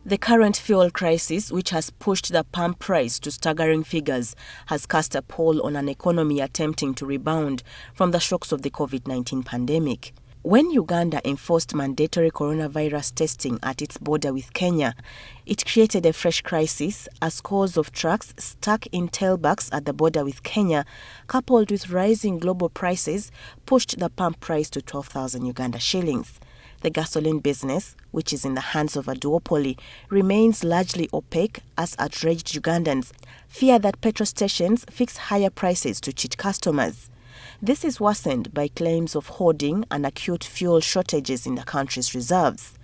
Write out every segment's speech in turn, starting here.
The current fuel crisis, which has pushed the pump price to staggering figures, has cast a pall on an economy attempting to rebound from the shocks of the COVID-19 pandemic. When Uganda enforced mandatory coronavirus testing at its border with Kenya, it created a fresh crisis as scores of trucks stuck in tailbacks at the border with Kenya, coupled with rising global prices, pushed the pump price to 12,000 Uganda shillings. The gasoline business, which is in the hands of a duopoly, remains largely opaque as outraged Ugandans fear that petrol stations fix higher prices to cheat customers. This is worsened by claims of hoarding and acute fuel shortages in the country's reserves.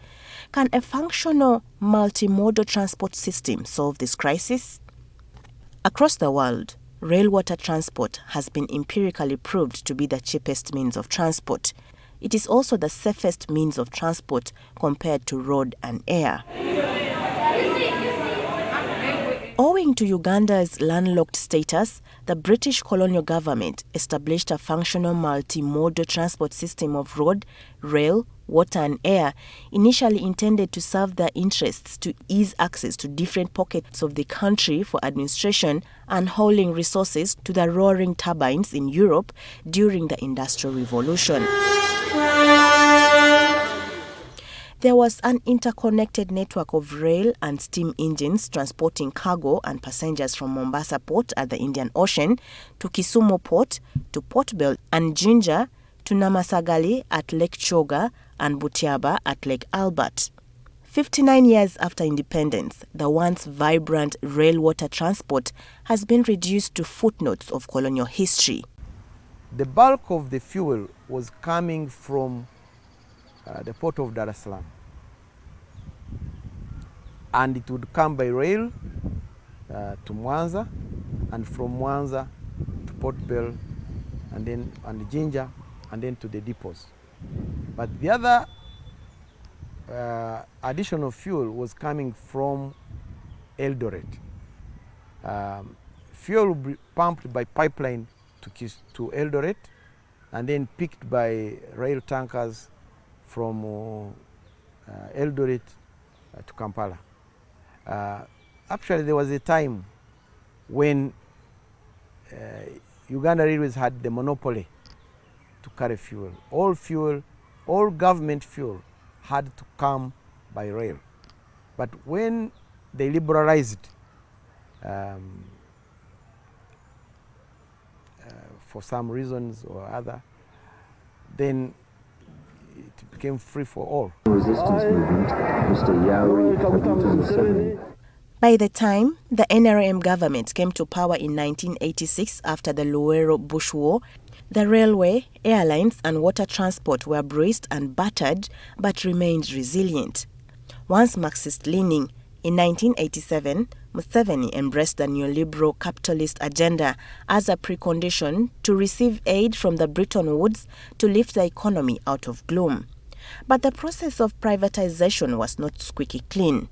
Can a functional multimodal transport system solve this crisis? Across the world, rail-water transport has been empirically proved to be the cheapest means of transport. It is also the safest means of transport compared to road and air. Owing to Uganda's landlocked status, the British colonial government established a functional multimodal transport system of road, rail, water and air, initially intended to serve their interests to ease access to different pockets of the country for administration and hauling resources to the roaring turbines in Europe during the Industrial Revolution. There was an interconnected network of rail and steam engines transporting cargo and passengers from Mombasa Port at the Indian Ocean to Kisumu Port, to Port Bell and Jinja, to Namasagali at Lake Choga and Butiaba at Lake Albert. 59 years after independence, the once vibrant rail-water transport has been reduced to footnotes of colonial history. The bulk of the fuel was coming from the port of Dar es Salaam, and it would come by rail to Mwanza, and from Mwanza to Port Bell, and then Jinja, and then to the depots. But the other additional fuel was coming from Eldoret. Fuel would be pumped by pipeline to Eldoret, and then picked by rail tankers from Eldoret to Kampala. Actually, there was a time when Uganda Railways had the monopoly to carry fuel. All government fuel had to come by rail. But when they liberalized for some reasons or other, then it became free for all. Resistance movement, Mr. Yauri, 2007. By the time the NRM government came to power in 1986 after the Luwero Bush War, the railway, airlines and water transport were bruised and battered but remained resilient. Once Marxist-leaning, in 1987, Museveni embraced the neoliberal capitalist agenda as a precondition to receive aid from the Bretton Woods to lift the economy out of gloom. But the process of privatization was not squeaky clean.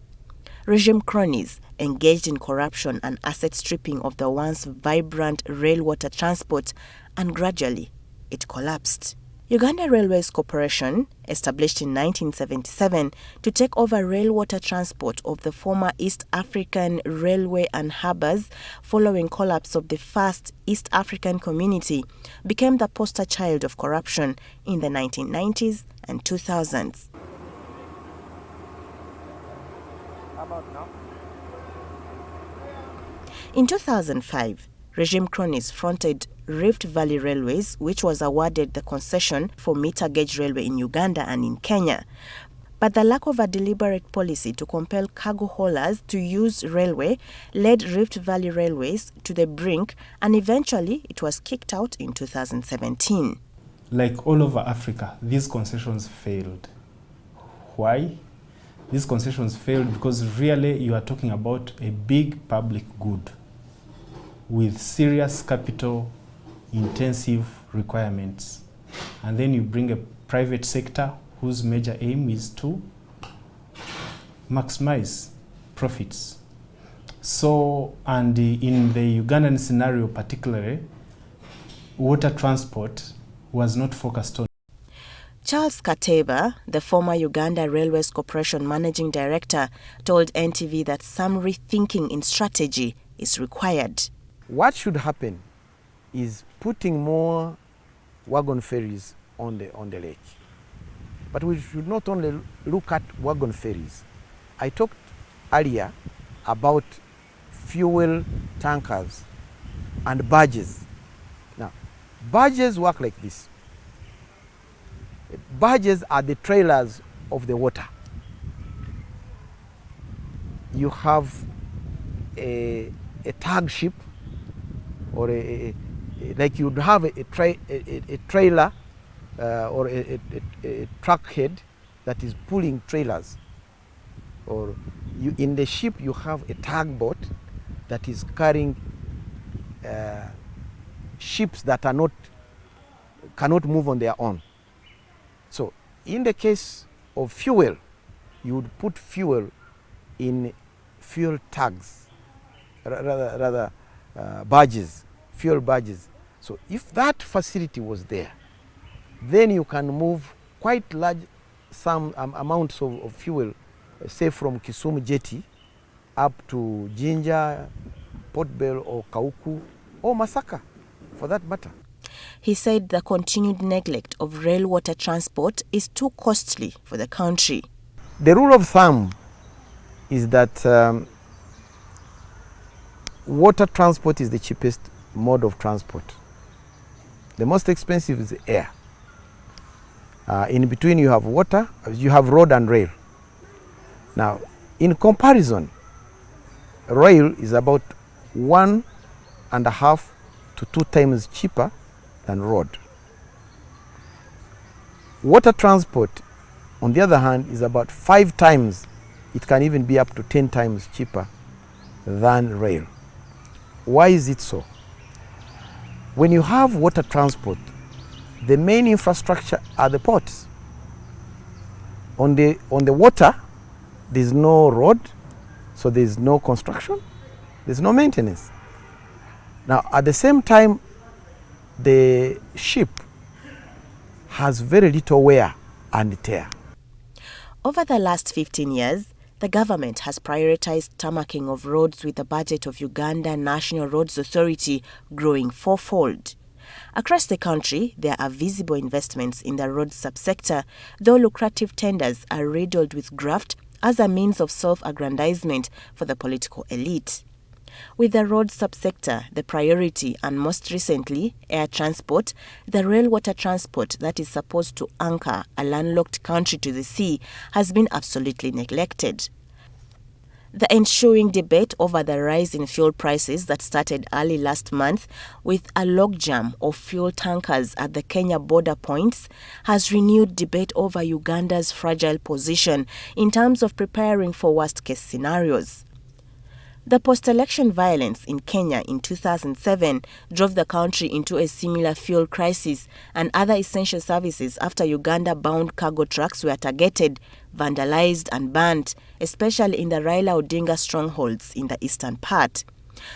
Regime cronies engaged in corruption and asset stripping of the once vibrant rail-water transport, and gradually it collapsed. Uganda Railways Corporation, established in 1977 to take over rail-water transport of the former East African Railway and Harbours following collapse of the first East African community, became the poster child of corruption in the 1990s and 2000s. How about now? In 2005, regime cronies fronted Rift Valley Railways, which was awarded the concession for meter gauge railway in Uganda and in Kenya. But the lack of a deliberate policy to compel cargo haulers to use railway led Rift Valley Railways to the brink, and eventually it was kicked out in 2017. Like all over Africa, these concessions failed. Why? These concessions failed because really you are talking about a big public good with serious capital intensive requirements, and then you bring a private sector whose major aim is to maximize profits. So, and in the Ugandan scenario particularly, water transport was not focused on. Charles Kateba, the former Uganda Railways Corporation Managing Director, told NTV that some rethinking in strategy is required. What should happen is putting more wagon ferries on the lake. But we should not only look at wagon ferries. I talked earlier about fuel tankers and barges. Now, barges work like this. Barges are the trailers of the water. You have a tug ship, or like you'd have a trailer or a truck head that is pulling trailers. Or in the ship you have a tugboat that is carrying ships that cannot move on their own. So in the case of fuel, you would put fuel in fuel tugs, rather barges, fuel barges. So if that facility was there, then you can move quite large amounts of fuel, say from Kisumu Jetty up to Jinja, Port Bell or Kauku or Masaka for that matter. He said the continued neglect of rail water transport is too costly for the country. The rule of thumb is that water transport is the cheapest mode of transport. The most expensive is air. In between you have water, you have road and rail. Now, in comparison, rail is about 1.5 to 2 times cheaper than road. Water transport, on the other hand, is about 5 times, it can even be up to 10 times cheaper than rail. Why is it so? When you have water transport, the main infrastructure are the ports. On the water, there's no road, so there's no construction, there's no maintenance. Now, at the same time, the ship has very little wear and tear. Over the last 15 years, the government has prioritized tarmacking of roads, with the budget of Uganda National Roads Authority growing fourfold. Across the country, there are visible investments in the road subsector, though lucrative tenders are riddled with graft as a means of self-aggrandizement for the political elite. With the road subsector the priority, and most recently air transport, the rail water transport that is supposed to anchor a landlocked country to the sea has been absolutely neglected. The ensuing debate over the rise in fuel prices that started early last month with a logjam of fuel tankers at the Kenya border points has renewed debate over Uganda's fragile position in terms of preparing for worst-case scenarios. The post-election violence in Kenya in 2007 drove the country into a similar fuel crisis and other essential services after Uganda-bound cargo trucks were targeted, vandalized and burnt, especially in the Raila Odinga strongholds in the eastern part.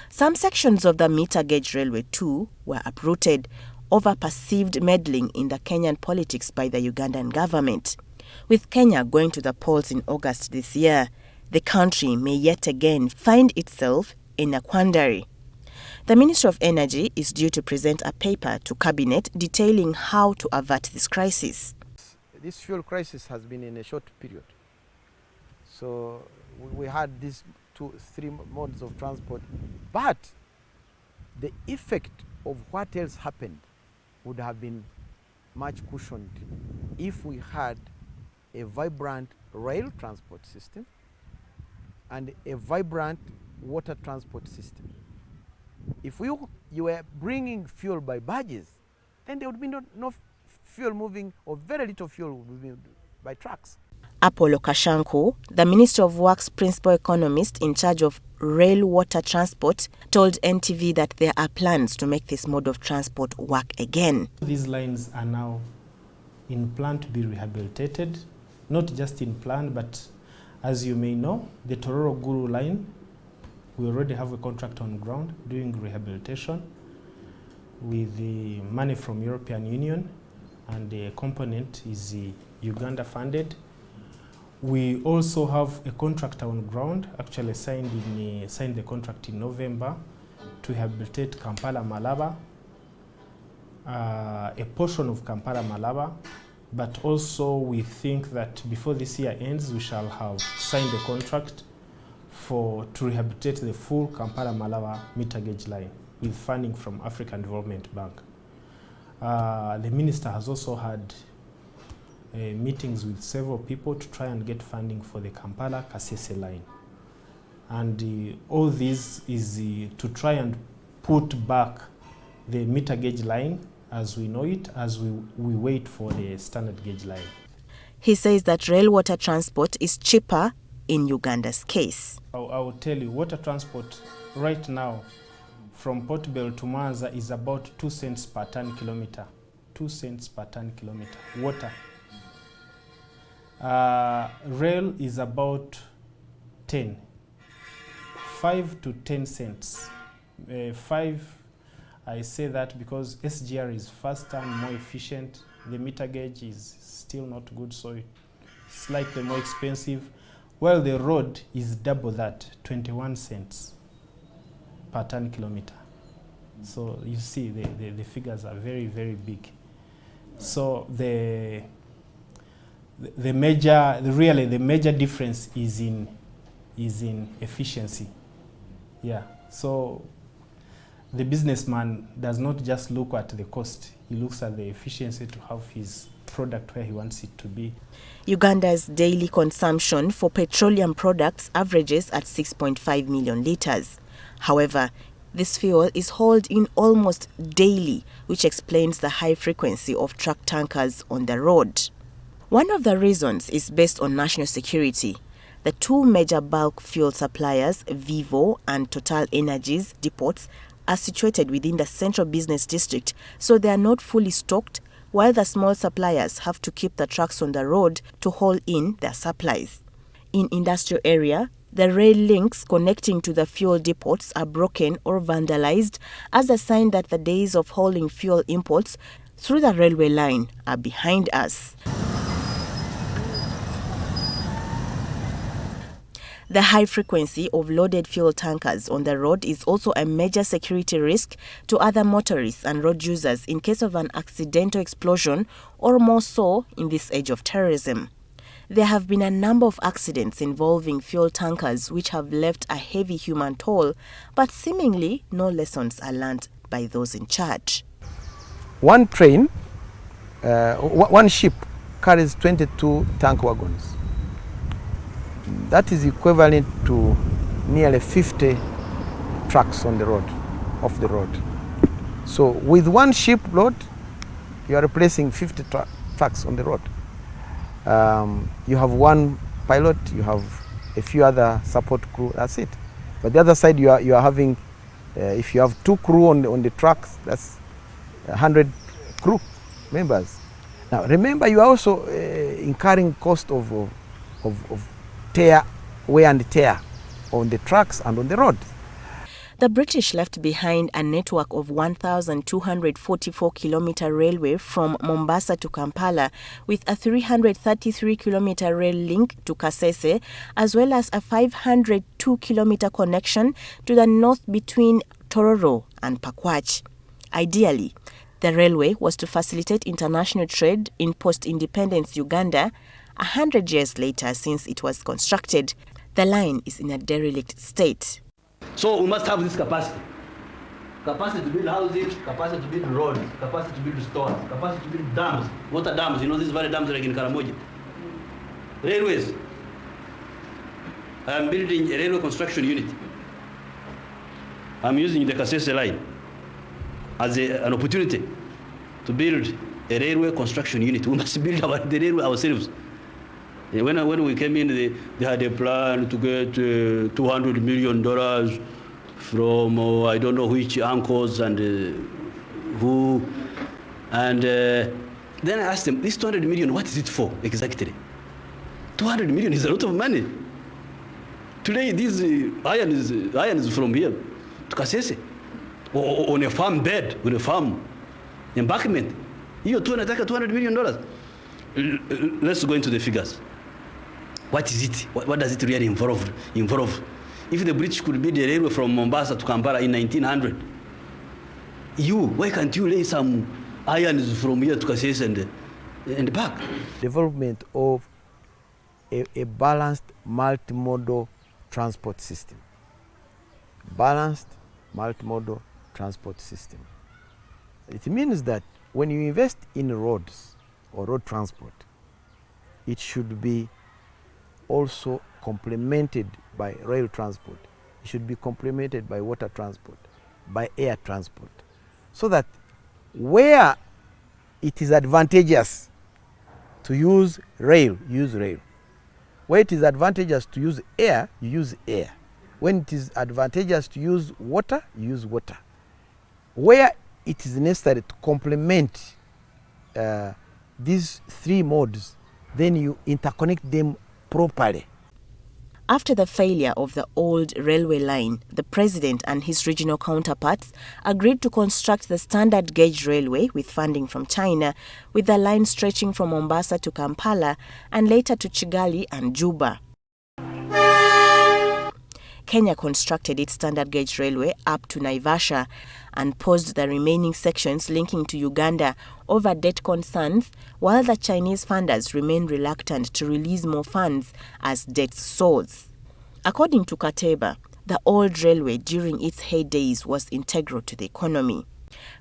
Some sections of the meter gauge railway too were uprooted over perceived meddling in the Kenyan politics by the Ugandan government. With Kenya going to the polls in August this year, the country may yet again find itself in a quandary. The Minister of Energy is due to present a paper to Cabinet detailing how to avert this crisis. This fuel crisis has been in a short period. So we had these 2-3 modes of transport, but the effect of what else happened would have been much cushioned if we had a vibrant rail transport system and a vibrant water transport system. If you were bringing fuel by barges, then there would be no fuel moving, or very little fuel moving by trucks. Apollo Kashanku, the Minister of Works principal economist in charge of rail water transport, told NTV that there are plans to make this mode of transport work again. These lines are now in plan to be rehabilitated, not just in plan, but as you may know, the Tororo Guru line, we already have a contract on ground doing rehabilitation with the money from European Union. and a component is Uganda funded. We also have a contractor on ground, actually signed the contract in November to rehabilitate Kampala Malaba, a portion of Kampala Malaba, but also we think that before this year ends, we shall have signed a contract to rehabilitate the full Kampala Malaba meter gauge line with funding from African Development Bank. The minister has also had meetings with several people to try and get funding for the Kampala-Kasese line. And all this is to try and put back the meter gauge line as we know it, as we wait for the standard gauge line. He says that rail water transport is cheaper in Uganda's case. I will tell you, water transport right now from Port Bell to Mwanza is about 2 cents per ton kilometer. 2 cents per ton kilometer. Water. Rail is about 5 to 10 cents. 5, I say that because SGR is faster and more efficient. The meter gauge is still not good, so it's slightly more expensive. While the road is double that, 21 cents per ton kilometer. So you see the figures are very, very big. So the major difference is in efficiency. Yeah. So the businessman does not just look at the cost, he looks at the efficiency to have his product where he wants it to be. Uganda's daily consumption for petroleum products averages at 6.5 million litres. However, this fuel is hauled in almost daily, which explains the high frequency of truck tankers on the road. One of the reasons is based on national security. The two major bulk fuel suppliers, Vivo and Total Energies depots, are situated within the central business district, so they are not fully stocked, while the small suppliers have to keep the trucks on the road to haul in their supplies. In industrial area, the rail links connecting to the fuel depots are broken or vandalized as a sign that the days of hauling fuel imports through the railway line are behind us. The high frequency of loaded fuel tankers on the road is also a major security risk to other motorists and road users in case of an accidental explosion, or more so in this age of terrorism. There have been a number of accidents involving fuel tankers which have left a heavy human toll, but seemingly no lessons are learned by those in charge. One train, one ship carries 22 tank wagons. That is equivalent to nearly 50 trucks on the road, off the road. So with one ship load, you are replacing 50 trucks on the road. You have one pilot, you have a few other support crew, that's it. But the other side, you are having, if you have 2 crew on the trucks, that's 100 crew members. Now remember, you are also incurring cost of wear and tear on the trucks and on the road. The British left behind a network of 1,244-kilometer railway from Mombasa to Kampala, with a 333-kilometer rail link to Kasese, as well as a 502-kilometer connection to the north between Tororo and Pakwach. Ideally, the railway was to facilitate international trade in post-independence Uganda. 100 years later since it was constructed, the line is in a derelict state. So we must have this capacity. Capacity to build houses, capacity to build roads, capacity to build stores, capacity to build dams, water dams. You know, these very dams like in Karamoja. Railways. I am building a railway construction unit. I'm using the Kasese line as an opportunity to build a railway construction unit. We must build the railway ourselves. When we came in, they had a plan to get $200 million from I don't know which uncles and who. And then I asked them, this 200 million, what is it for exactly? 200 million is a lot of money. Today, this iron is from here to Kasese, on a farm bed, on a farm embankment. Hiyo tu anataka $200 million. Let's go into the figures. What is it? What does it really involve? If the British could build a railway from Mombasa to Kampala in 1900, why can't you lay some irons from here to Kasese and back? Development of a balanced multimodal transport system. Balanced multimodal transport system. It means that when you invest in roads or road transport, it should be also complemented by rail transport. It should be complemented by water transport, by air transport, so that where it is advantageous to use rail, use rail. Where it is advantageous to use air, you use air. When it is advantageous to use water, you use water. Where it is necessary to complement these three modes, then you interconnect them properly. After the failure of the old railway line, the president and his regional counterparts agreed to construct the standard gauge railway with funding from China, with the line stretching from Mombasa to Kampala and later to Kigali and Juba. Kenya constructed its standard gauge railway up to Naivasha and paused the remaining sections linking to Uganda over debt concerns, while the Chinese funders remain reluctant to release more funds as debt soars. According to Kateba, the old railway during its heydays was integral to the economy.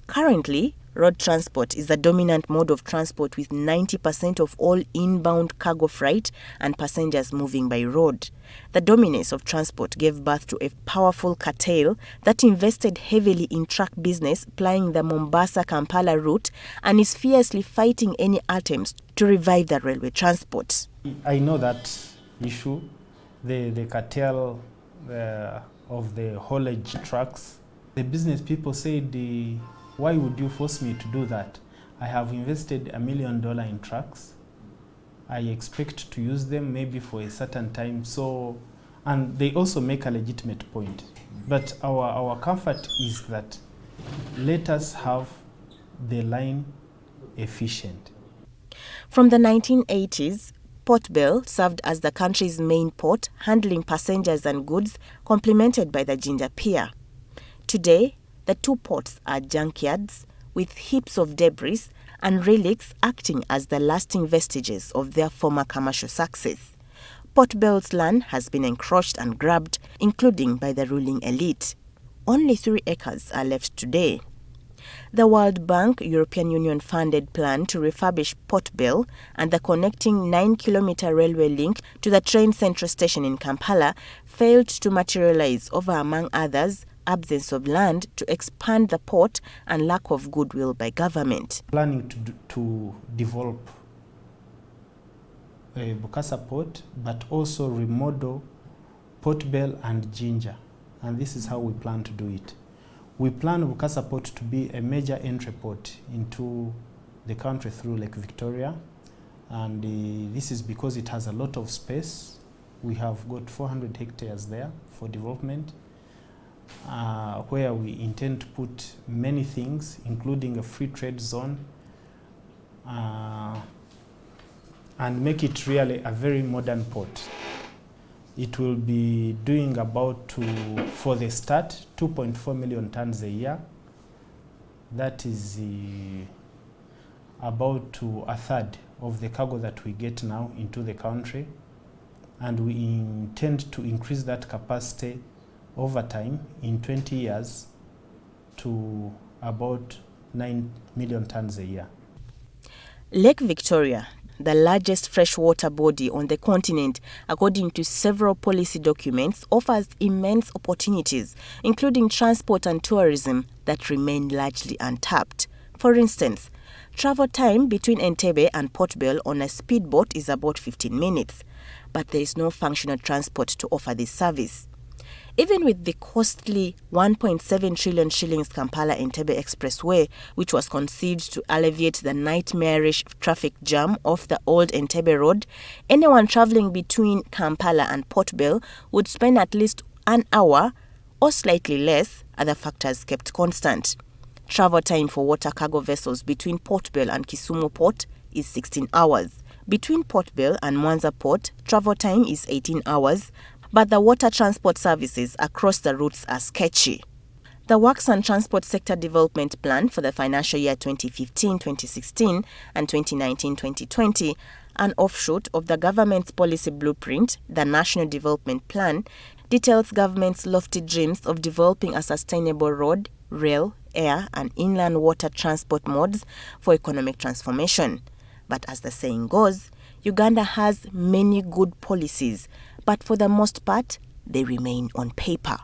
Currently, road transport is the dominant mode of transport, with 90% of all inbound cargo freight and passengers moving by road. The dominance of transport gave birth to a powerful cartel that invested heavily in truck business plying the Mombasa-Kampala route and is fiercely fighting any attempts to revive the railway transport. I know that issue, the cartel of the haulage trucks. The business people said, why would you force me to do that? I have invested $1 million in trucks. I expect to use them maybe for a certain time. So, and they also make a legitimate point. But our comfort is that let us have the line efficient. From the 1980s, Port Bell served as the country's main port, handling passengers and goods, complemented by the Jinja Pier. Today, the two ports are junkyards with heaps of debris and relics acting as the lasting vestiges of their former commercial success. Port Bell's land has been encroached and grabbed, including by the ruling elite. Only 3 acres are left today. The World Bank European Union funded plan to refurbish Port Bell and the connecting 9-kilometer railway link to the train central station in Kampala failed to materialize over, among others, absence of land to expand the port and lack of goodwill by government. Planning to develop a Bukasa port, but also remodel Port Bell and Jinja, and this is how we plan to do it. We plan Bukasa port to be a major entry port into the country through Lake Victoria, and this is because it has a lot of space. We have got 400 hectares there for development, where we intend to put many things, including a free trade zone, and make it really a very modern port. It will be doing about, for the start, 2.4 million tons a year. That is about a third of the cargo that we get now into the country. And we intend to increase that capacity over time in 20 years to about 9 million tons a year. Lake Victoria, the largest freshwater body on the continent, according to several policy documents, offers immense opportunities, including transport and tourism, that remain largely untapped. For instance, travel time between Entebbe and Port Bell on a speedboat is about 15 minutes, but there is no functional transport to offer this service. Even with the costly 1.7 trillion shillings Kampala-Entebbe Expressway, which was conceived to alleviate the nightmarish traffic jam off the old Entebbe Road, anyone traveling between Kampala and Port Bell would spend at least an hour or slightly less, other factors kept constant. Travel time for water cargo vessels between Port Bell and Kisumu Port is 16 hours. Between Port Bell and Mwanza Port, travel time is 18 hours, but the water transport services across the routes are sketchy. The Works and Transport Sector Development Plan for the financial year 2015-2016 and 2019-2020, an offshoot of the government's policy blueprint, the National Development Plan, details government's lofty dreams of developing a sustainable road, rail, air and inland water transport modes for economic transformation. But as the saying goes, Uganda has many good policies, but for the most part, they remain on paper.